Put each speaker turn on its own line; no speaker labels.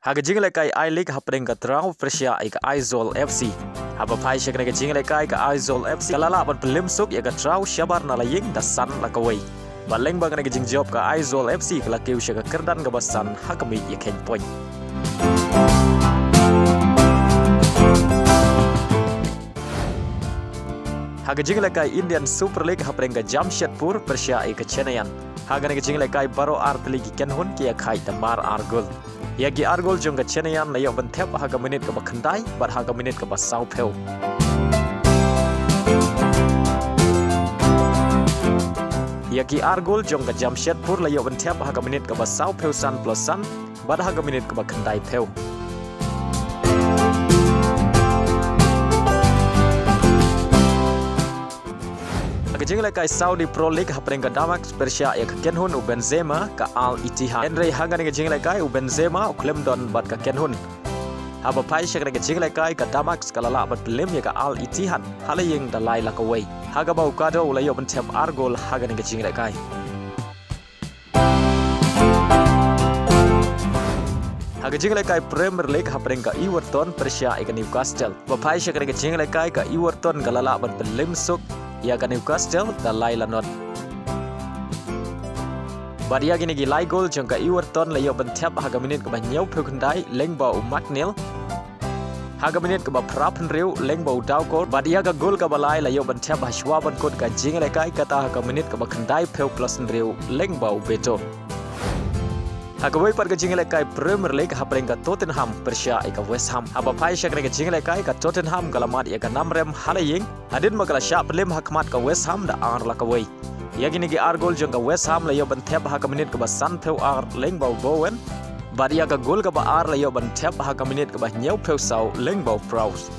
Haga jingle kai I League happening ka trau Persia ika Aizwal FC. Haba pai shakna ka jingle kai ka Aizwal FC kalala ban pelim suk ya ka trau shabar na laying da san la kawai. Baleng bang ka jing job ka Aizwal FC kala kiu shaka kerdan ka basan hakami ya ken point. Haga jingle kai Indian Super League happening ka Jamshedpur Persia ika Chennaiyan. Haga ka jingle kai baro art league Kynhun kia khai tamar argol. Yagi argol jong ka Chennaiyan layo bantep haga minit ka bakandai bar haga minit ka basau peu. Yagi argol jong ka Jamshedpur layo bantep haga minit ka basau peu san plus san bar haga minit ka bakandai peu. Jingle kai Saudi Pro League happening ka Damax Persia ya Kynhun u Benzema ka Al Ittihad. Andre haga ni jingle kai u Benzema u Clemdon bat ka Kynhun. Haba pai shakra ka jingle kai ka Damax ka lala bat Liem ya ka Al Ittihad. Halaying da lai la ka wei. Haga bau ka do la yo bantep argol haga ni ka jingle kai. Haga jingle kai Premier League happening ka Everton Persia ya ka Newcastle. Ba pai shakra ka jingle kai ka Everton ka lala bat Liem suk ya ka Newcastle da lai lanot. Badia gini gi lai gol jong ka Everton la yo bantep haga minit ka banyau peu kandai lengba u Magnil. Haga minit ka ba prapen riu lengba u dau gol. Badia ka gol ka balai la yo bantep haswa ban kot ka jingle kai kata haga minit ka ba kandai peu plus riu lengba u Beto. Haga wei par ka jingle kai Premier League happening ka Tottenham Persia ika West Ham. Haba pai shakna ka jingle kai ka Tottenham galamat ya ka namrem halaying adin magala sha pelim hakmat ka West Ham da ar la ka wei. Yagi ni gi argol jong ka West Ham la yo bantep haga minit ka ba san peu ar lengbau Bowen. Badia ka gol ka ba ar la yo bantep haga minit ka ba nyau peu sau lengbau Prowse.